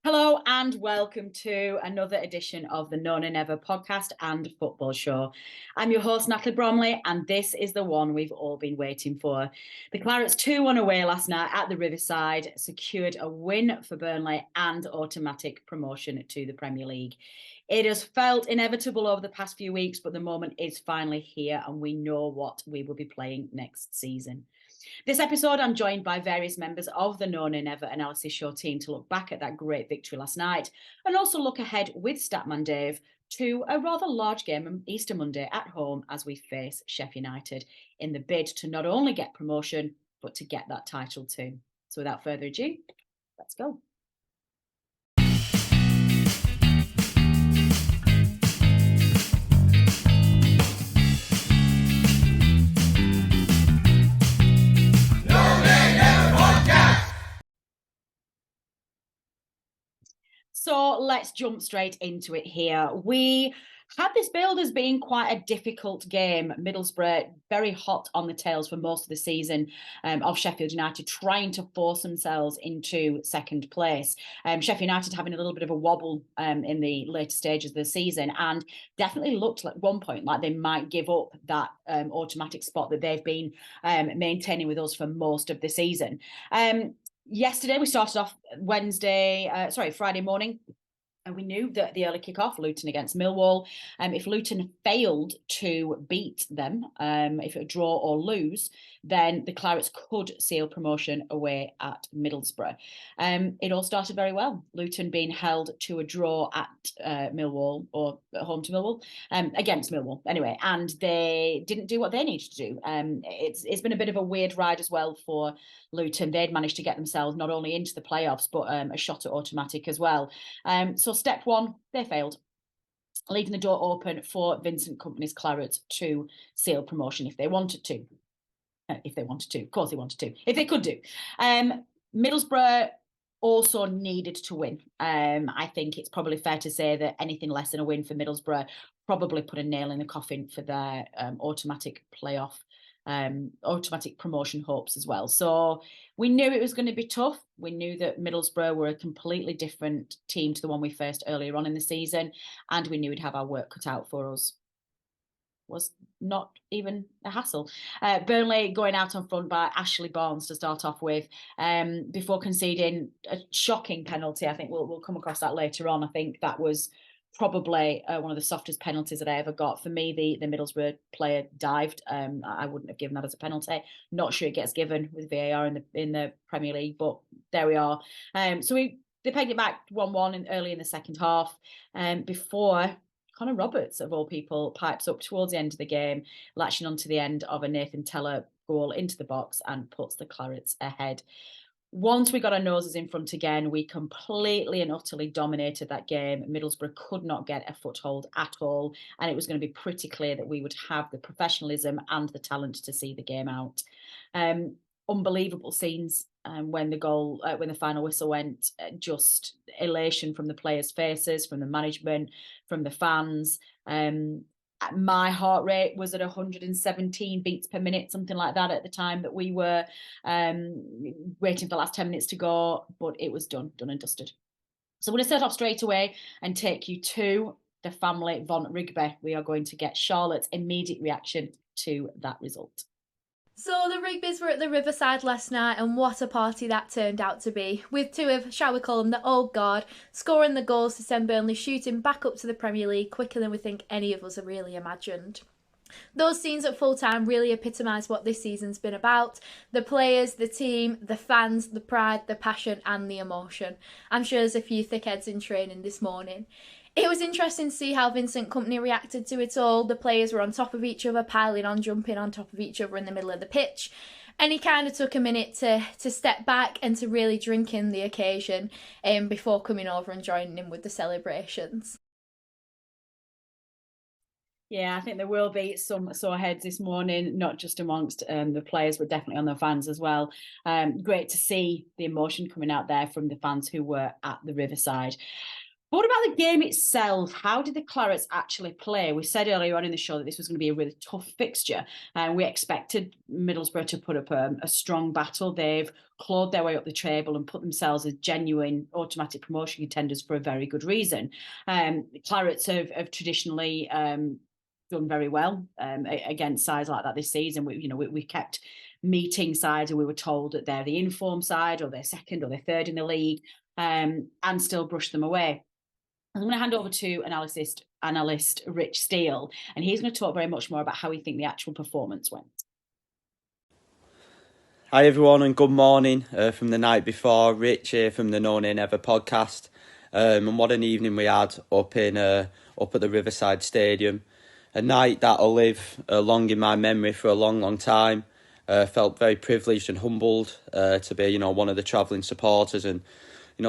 Hello and welcome to another edition of the No Nay Never podcast and football show. I'm your host, Natalie Bromley, and this is the one we've all been waiting for. The Clarets 2-1 away last night at the Riverside secured a win for Burnley and automatic promotion to the Premier League. It has felt inevitable over the past few weeks, but the moment is finally here and we know what we will be playing next season. This episode, I'm joined by various members of the No Nay Never analysis show team to look back at that great victory last night and also look ahead with Statman Dave to a rather large game on Easter Monday at home as we face Sheffield United in the bid to not only get promotion, but to get that title too. So without further ado, let's go. So let's jump straight into it here. We had this billed as being quite a difficult game. Middlesbrough very hot on the tails for most of the season of Sheffield United, trying to force themselves into second place. Sheffield United having a little bit of a wobble in the later stages of the season and definitely looked at one point like they might give up that automatic spot that they've been maintaining with us for most of the season. Yesterday, we started off Friday morning. And we knew that the early kick-off, Luton against Millwall, if Luton failed to beat them, if it draw or lose, then the Clarets could seal promotion away at Middlesbrough. It all started very well. Luton being held to a draw at Millwall, or at home to Millwall, against Millwall anyway, and they didn't do what they needed to do. It's been a bit of a weird ride as well for Luton. They'd managed to get themselves not only into the playoffs, but a shot at automatic as well. So step one, they failed, leaving the door open for Vincent Kompany's Clarets to seal promotion if they wanted to. Of course they wanted to, if they could do. Middlesbrough also needed to win. I think it's probably fair to say that anything less than a win for Middlesbrough probably put a nail in the coffin for their automatic promotion hopes as well. So we knew it was going to be tough. We knew that Middlesbrough were a completely different team to the one we faced earlier on in the season, and we knew we'd have our work cut out for us. Was not even a hassle. Burnley going out on front by Ashley Barnes to start off with, before conceding a shocking penalty. I think we'll come across that later on. I think that was probably one of the softest penalties that I ever got. For me, the Middlesbrough player dived. I wouldn't have given that as a penalty. Not sure it gets given with VAR in the Premier League, but there we are. So they pegged it back 1-1 early in the second half, before Connor Roberts, of all people, pipes up towards the end of the game, latching onto the end of a Nathan Teller goal into the box and puts the Clarets ahead. Once we got our noses in front again, we completely and utterly dominated that game. Middlesbrough could not get a foothold at all, and it was going to be pretty clear that we would have the professionalism and the talent to see the game out. Unbelievable scenes when the final whistle went. Just elation from the players' faces, from the management, from the fans. My heart rate was at 117 beats per minute, something like that, at the time that we were waiting for the last 10 minutes to go, but it was done and dusted. So I'm going to set off straight away and take you to the family von Rigby. We are going to get Charlotte's immediate reaction to that result. So the Rigbys were at the Riverside last night, and what a party that turned out to be, with two of, shall we call them, the old guard, scoring the goals to send Burnley shooting back up to the Premier League quicker than we think any of us have really imagined. Those scenes at full time really epitomise what this season's been about. The players, the team, the fans, the pride, the passion and the emotion. I'm sure there's a few thickheads in training this morning. It was interesting to see how Vincent Kompany reacted to it all. The players were on top of each other, piling on, jumping on top of each other in the middle of the pitch. And he kind of took a minute to step back and to really drink in the occasion before coming over and joining in with the celebrations. Yeah, I think there will be some sore heads this morning, not just amongst the players, but definitely on the fans as well. Great to see the emotion coming out there from the fans who were at the Riverside. But what about the game itself? How did the Clarets actually play? We said earlier on in the show that this was going to be a really tough fixture, and we expected Middlesbrough to put up a strong battle. They've clawed their way up the table and put themselves as genuine automatic promotion contenders for a very good reason. The Clarets have traditionally done very well against sides like that this season. We kept meeting sides and we were told that they're the informed side or they're second or they're third in the league, and still brushed them away. I'm going to hand over to analyst Rich Steele, and he's going to talk very much more about how we think the actual performance went. Hi everyone and good morning from the night before. Rich here from the No Nay Never podcast, and what an evening we had up at the Riverside Stadium. A night that'll live long in my memory for a long time. Felt very privileged and humbled to be one of the travelling supporters and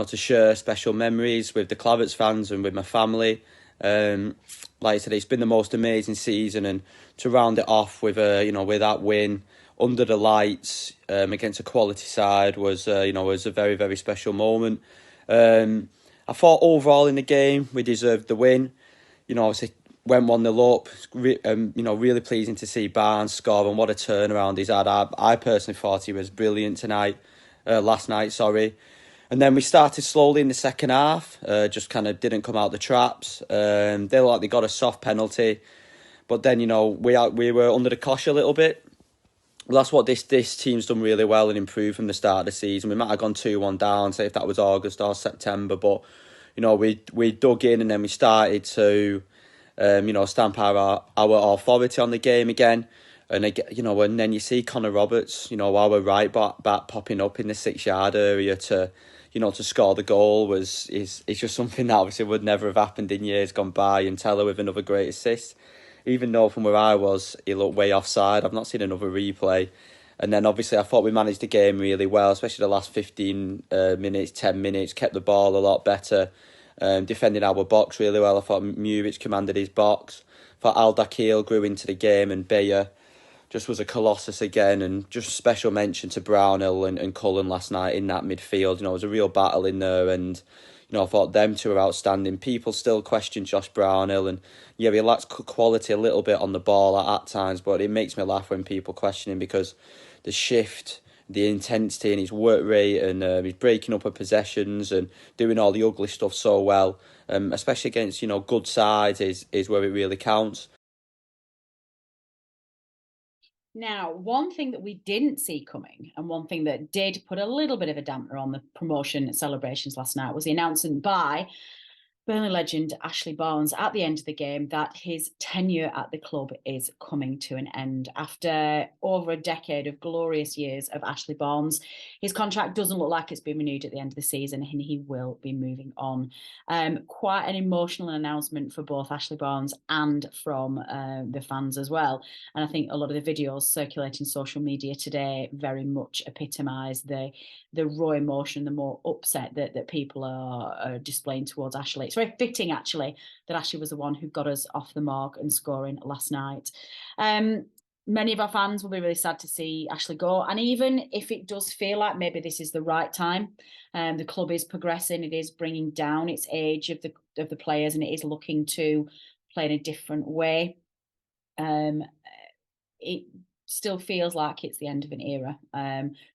to share special memories with the Clarets fans and with my family. Like I said, it's been the most amazing season, and to round it off with with that win under the lights against a quality side was a very, very special moment. I thought overall in the game we deserved the win. Obviously went 1-0 up. Really pleasing to see Barnes score, and what a turnaround he's had. I personally thought he was brilliant last night. And then we started slowly in the second half, just kind of didn't come out the traps. They got a soft penalty, but then we were under the cosh a little bit. Well, that's what this team's done really well and improved from the start of the season. We might have gone 2-1 down, say if that was August or September, but we dug in and then we started to stamp our authority on the game again. And and then you see Connor Roberts, our right back popping up in the 6-yard area to score the goal is just something that obviously would never have happened in years gone by. And Teller with another great assist, even though from where I was, he looked way offside. I've not seen another replay. And then obviously I thought we managed the game really well, especially the last 15 minutes, 10 minutes, kept the ball a lot better, defending our box really well. I thought Muric commanded his box. I thought Al Dakil grew into the game, and Bayer just was a colossus again. And just special mention to Brownhill and Cullen last night in that midfield. It was a real battle in there, and I thought them two were outstanding. People still question Josh Brownhill, and he lacks quality a little bit on the ball at times, but it makes me laugh when people question him because the shift, the intensity and his work rate, and he's breaking up of possessions and doing all the ugly stuff so well, especially against good sides is where it really counts. Now, one thing that we didn't see coming, and one thing that did put a little bit of a dampener on the promotion celebrations last night, was the announcement by Burnley legend Ashley Barnes at the end of the game that his tenure at the club is coming to an end. After over a decade of glorious years of Ashley Barnes, his contract doesn't look like it's been renewed at the end of the season, and he will be moving on. Quite an emotional announcement for both Ashley Barnes and from the fans as well. And I think a lot of the videos circulating social media today very much epitomise the raw emotion, the more upset that people are displaying towards Ashley. It's very fitting, actually, that Ashley was the one who got us off the mark and scoring last night. Many of our fans will be really sad to see Ashley go. And even if it does feel like maybe this is the right time, the club is progressing, it is bringing down its age of the players, and it is looking to play in a different way. It still feels like it's the end of an era.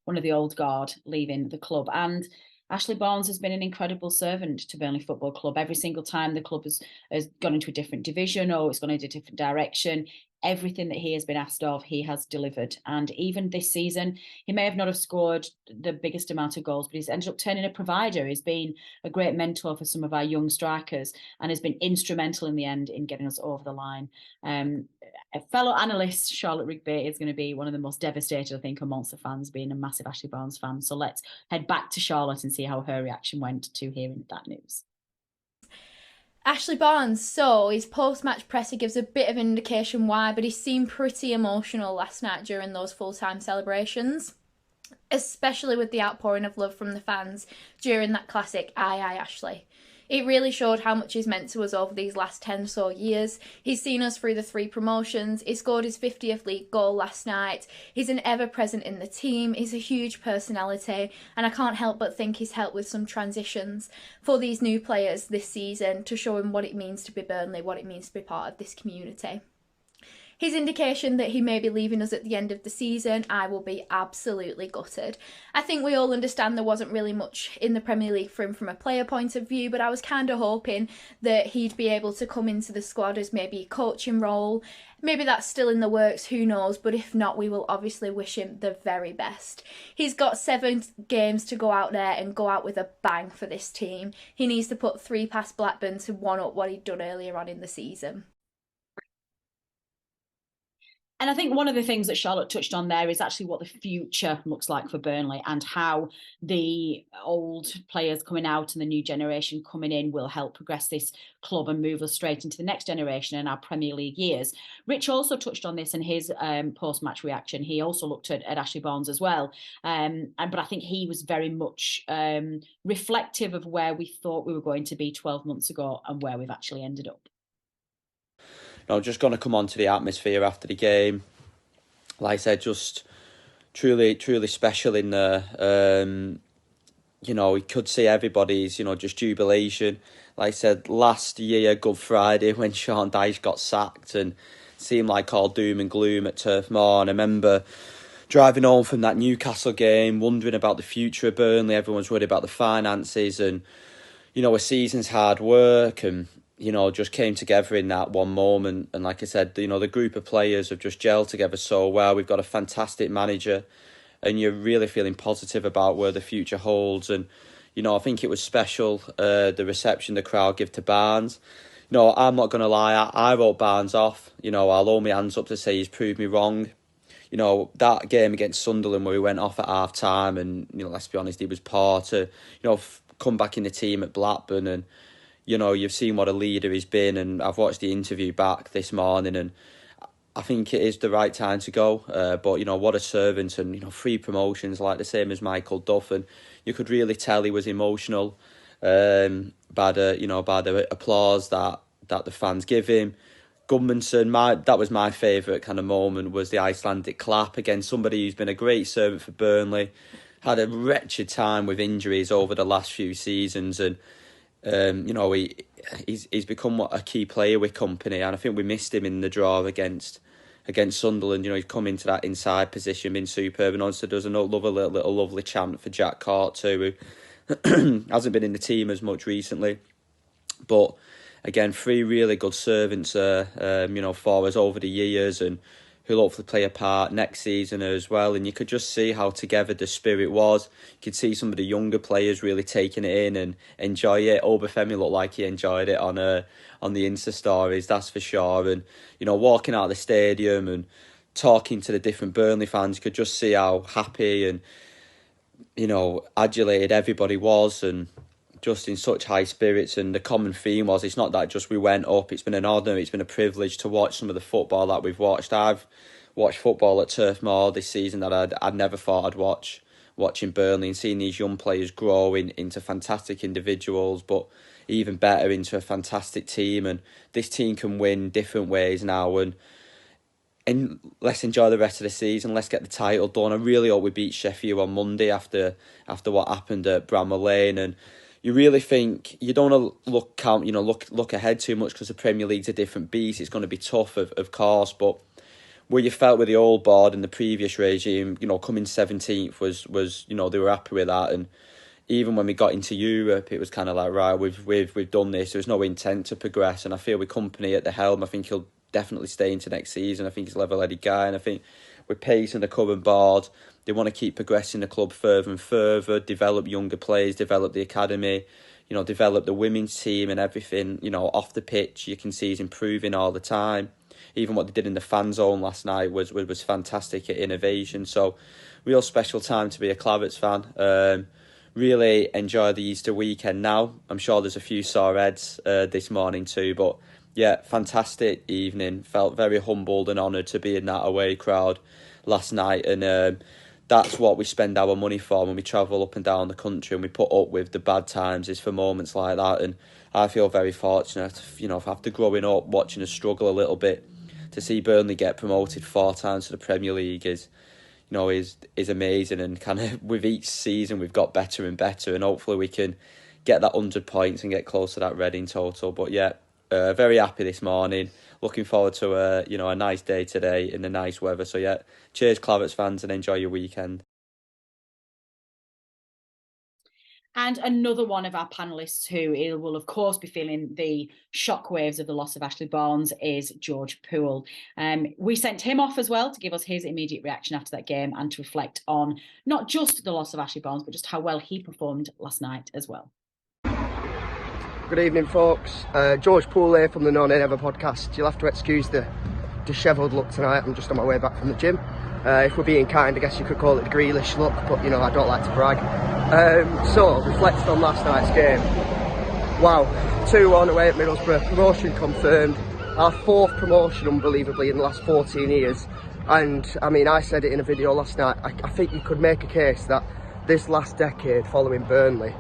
One of the old guard leaving the club. And Ashley Barnes has been an incredible servant to Burnley Football Club. Every single time the club has gone into a different division or it's gone into a different direction, everything that he has been asked of, he has delivered. And even this season, he may have not have scored the biggest amount of goals, but he's ended up turning a provider. He's been a great mentor for some of our young strikers and has been instrumental in the end in getting us over the line. A fellow analyst, Charlotte Rigby, is going to be one of the most devastated, I think, amongst the fans, being a massive Ashley Barnes fan. So let's head back to Charlotte and see how her reaction went to hearing that news. Ashley Barnes, so his post-match presser gives a bit of an indication why, but he seemed pretty emotional last night during those full-time celebrations, especially with the outpouring of love from the fans during that classic "Aye, aye, Ashley." It really showed how much he's meant to us over these last 10 or so years. He's seen us through the 3 promotions. He scored his 50th league goal last night. He's an ever-present in the team. He's a huge personality, and I can't help but think he's helped with some transitions for these new players this season to show him what it means to be Burnley, what it means to be part of this community. His indication that he may be leaving us at the end of the season, I will be absolutely gutted. I think we all understand there wasn't really much in the Premier League for him from a player point of view, but I was kind of hoping that he'd be able to come into the squad as maybe a coaching role. Maybe that's still in the works, who knows, but if not, we will obviously wish him the very best. He's got 7 games to go out there and go out with a bang for this team. He needs to put 3 past Blackburn to one up what he'd done earlier on in the season. And I think one of the things that Charlotte touched on there is actually what the future looks like for Burnley, and how the old players coming out and the new generation coming in will help progress this club and move us straight into the next generation and our Premier League years. Rich also touched on this in his post-match reaction. He also looked at Ashley Barnes as well. But I think he was very much reflective of where we thought we were going to be 12 months ago and where we've actually ended up. Just going to come on to the atmosphere after the game. Like I said, just truly special in there. You could see everybody's, just jubilation. Like I said, last year, Good Friday, when Sean Dyche got sacked and seemed like all doom and gloom at Turf Moor. And I remember driving home from that Newcastle game, wondering about the future of Burnley. Everyone's worried about the finances and, a season's hard work and, just came together in that one moment. And like I said, the group of players have just gelled together so well. We've got a fantastic manager and you're really feeling positive about where the future holds. And, I think it was special, the reception the crowd give to Barnes. I'm not going to lie, I wrote Barnes off. I'll hold my hands up to say he's proved me wrong. That game against Sunderland where he went off at half-time and, let's be honest, he was poor to, come back in the team at Blackburn and, you've seen what a leader he's been, and I've watched the interview back this morning and I think it is the right time to go. But, what a servant and, 3 promotions like the same as Michael Duff, and you could really tell he was emotional by the applause that the fans give him. Gudmundsson, that was my favourite kind of moment, was the Icelandic clap against somebody who's been a great servant for Burnley, had a wretched time with injuries over the last few seasons and he's become a key player with company, and I think we missed him in the draw against Sunderland. He's come into that inside position, been superb, and also does another little lovely chant for Jack Cort too, who hasn't been in the team as much recently. But again, 3 really good servants for us over the years, and who'll hopefully play a part next season as well. And you could just see how together the spirit was. You could see some of the younger players really taking it in and enjoy it. Obafemi looked like he enjoyed it on the Insta stories, that's for sure. And, walking out of the stadium and talking to the different Burnley fans, you could just see how happy and, adulated everybody was and just in such high spirits. And the common theme was, it's not that just we went up, it's been an honour, it's been a privilege to watch some of the football that we've watched. I've watched football at Turf Moor this season that I'd never thought I'd watching Burnley, and seeing these young players grow into fantastic individuals, but even better into a fantastic team. And this team can win different ways now, and let's enjoy the rest of the season. Let's get the title done. I really hope we beat Sheffield on Monday after what happened at Bramall Lane. And you really think you don't want to look ahead too much because the Premier League's a different beast. It's going to be tough, of course, but where you felt with the old board and the previous regime, coming 17th was they were happy with that. And even when we got into Europe, it was kind of like, right, we've done this. There was no intent to progress, and I feel with Company at the helm, I think he'll definitely stay into next season. I think he's a level-headed guy, and I think with Pace and the current board, they want to keep progressing the club further and further, develop younger players, develop the academy, develop the women's team and everything. Off the pitch, you can see he's improving all the time. Even what they did in the fan zone last night was fantastic at innovation. So, real special time to be a Clarets fan. Really enjoy the Easter weekend now. I'm sure there's a few sore heads this morning too, but yeah, fantastic evening. Felt very humbled and honoured to be in that away crowd last night, and that's what we spend our money for when we travel up and down the country and we put up with the bad times, is for moments like that. And I feel very fortunate, after growing up, watching us struggle a little bit, to see Burnley get promoted 4 times to the Premier League is amazing. And kind of with each season we've got better and better, and hopefully we can get that 100 points and get close to that Reading total. But yeah, very happy this morning. Looking forward to a nice day today in the nice weather. So yeah, cheers Clarets fans, and enjoy your weekend. And another one of our panellists who will, of course, be feeling the shockwaves of the loss of Ashley Barnes is George Poole. We sent him off as well to give us his immediate reaction after that game and to reflect on not just the loss of Ashley Barnes, but just how well he performed last night as well. Good evening, folks. George Poole here from the No Nay Never podcast. You'll have to excuse the dishevelled look tonight. I'm just on my way back from the gym. If we're being kind, I guess you could call it the Grealish look, but I don't like to brag. So, reflecting on last night's game. Wow, 2-1 away at Middlesbrough, promotion confirmed. Our 4th promotion, unbelievably, in the last 14 years. And, I said it in a video last night, I think you could make a case that this last decade following Burnley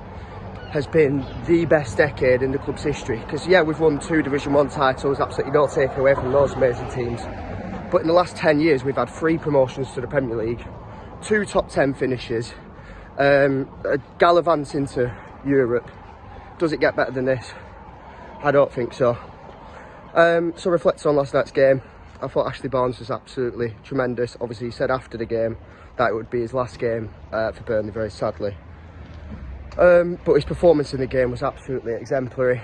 has been the best decade in the club's history. Because, yeah, we've won 2 Division 1 titles, absolutely no take away from those amazing teams. But in the last 10 years, we've had 3 promotions to the Premier League, 2 top 10 finishes, a gallivant into Europe. Does it get better than this? I don't think so. So reflecting on last night's game, I thought Ashley Barnes was absolutely tremendous. Obviously, he said after the game that it would be his last game for Burnley, very sadly. But his performance in the game was absolutely exemplary.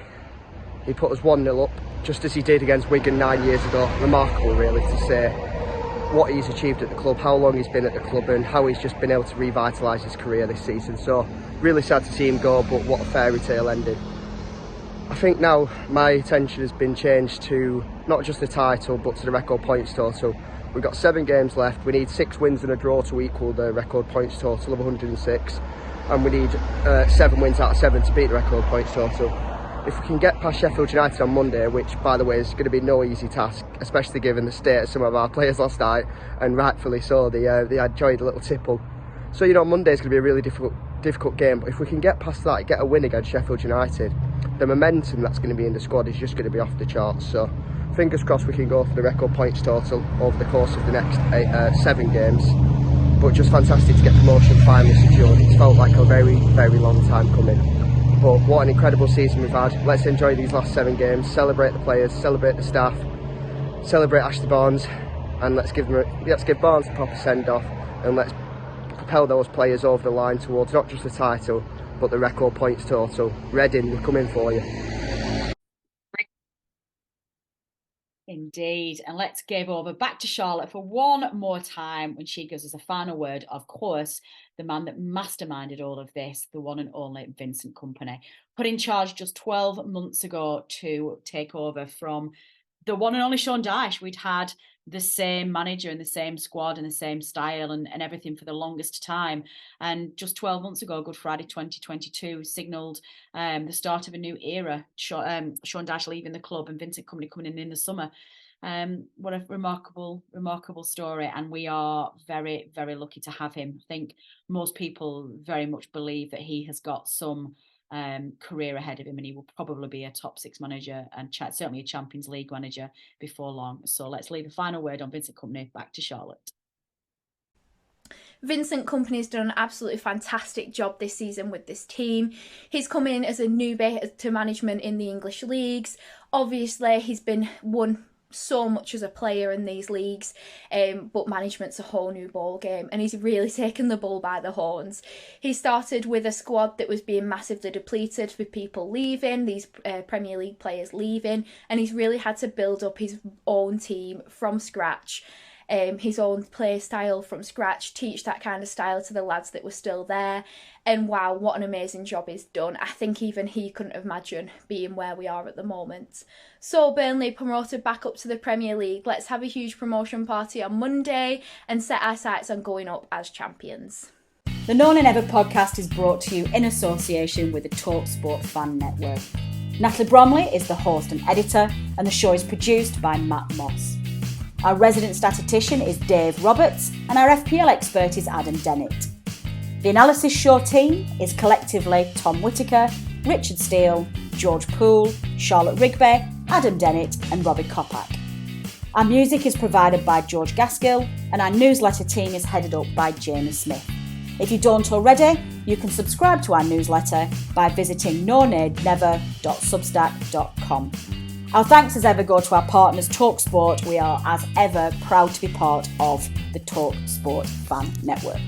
He put us 1-0 up, just as he did against Wigan 9 years ago. Remarkable, really, to say what he's achieved at the club, how long he's been at the club, and how he's just been able to revitalise his career this season. So, really sad to see him go, but what a fairy tale ending. I think now my attention has been changed to not just the title, but to the record points total. We've got 7 games left. We need 6 wins and a draw to equal the record points total of 106. And we need 7 wins out of 7 to beat the record points total. If we can get past Sheffield United on Monday, which, by the way, is going to be no easy task, especially given the state of some of our players last night, and rightfully so, they enjoyed a little tipple. So, Monday's going to be a really difficult game, but if we can get past that, get a win against Sheffield United, the momentum that's going to be in the squad is just going to be off the charts. So, fingers crossed we can go for the record points total over the course of the next 7 games. But just fantastic to get promotion finally secured. It's felt like a very, very long time coming. But what an incredible season we've had. Let's enjoy these last 7 games, celebrate the players, celebrate the staff, celebrate Ashley Barnes, and let's give Barnes a proper send-off, and let's propel those players over the line towards not just the title, but the record points total. Reading, we're coming for you. Indeed. And let's give over back to Charlotte for one more time when she gives us a final word. Of course, the man that masterminded all of this, the one and only Vincent Kompany, put in charge just 12 months ago to take over from the one and only Sean Dyche. We'd had the same manager and the same squad and the same style and everything for the longest time. And just 12 months ago, Good Friday 2022 signalled the start of a new era. Sean Dyche leaving the club and Vincent Kompany coming in the summer. What a remarkable story. And we are very, very lucky to have him. I think most people very much believe that he has got some career ahead of him, and he will probably be a top 6 manager and certainly a Champions League manager before long. So let's leave a final word on Vincent Kompany. Back to Charlotte. Vincent Kompany's done an absolutely fantastic job this season with this team. He's come in as a newbie to management in the English leagues. Obviously, he's been won so much as a player in these leagues, but management's a whole new ball game, and he's really taken the bull by the horns. He started with a squad that was being massively depleted with people leaving, these Premier League players leaving, and he's really had to build up his own team from scratch. His own play style from scratch, teach that kind of style to the lads that were still there. And wow, what an amazing job he's done. I think even he couldn't imagine being where we are at the moment. So Burnley promoted back up to the Premier League. Let's have a huge promotion party on Monday and set our sights on going up as champions. The No Nay Never podcast is brought to you in association with the TalkSport Fan Network. Natalie Bromley is the host and editor, and the show is produced by Matt Moss. Our resident statistician is Dave Roberts, and our FPL expert is Adam Dennett. The Analysis Show team is collectively Tom Whittaker, Richard Steele, George Poole, Charlotte Rigby, Adam Dennett and Robbie Kopak. Our music is provided by George Gaskill, and our newsletter team is headed up by Jamie Smith. If you don't already, you can subscribe to our newsletter by visiting nonadenever.substack.com. Our thanks as ever go to our partners TalkSport. We are as ever proud to be part of the TalkSport Fan Network.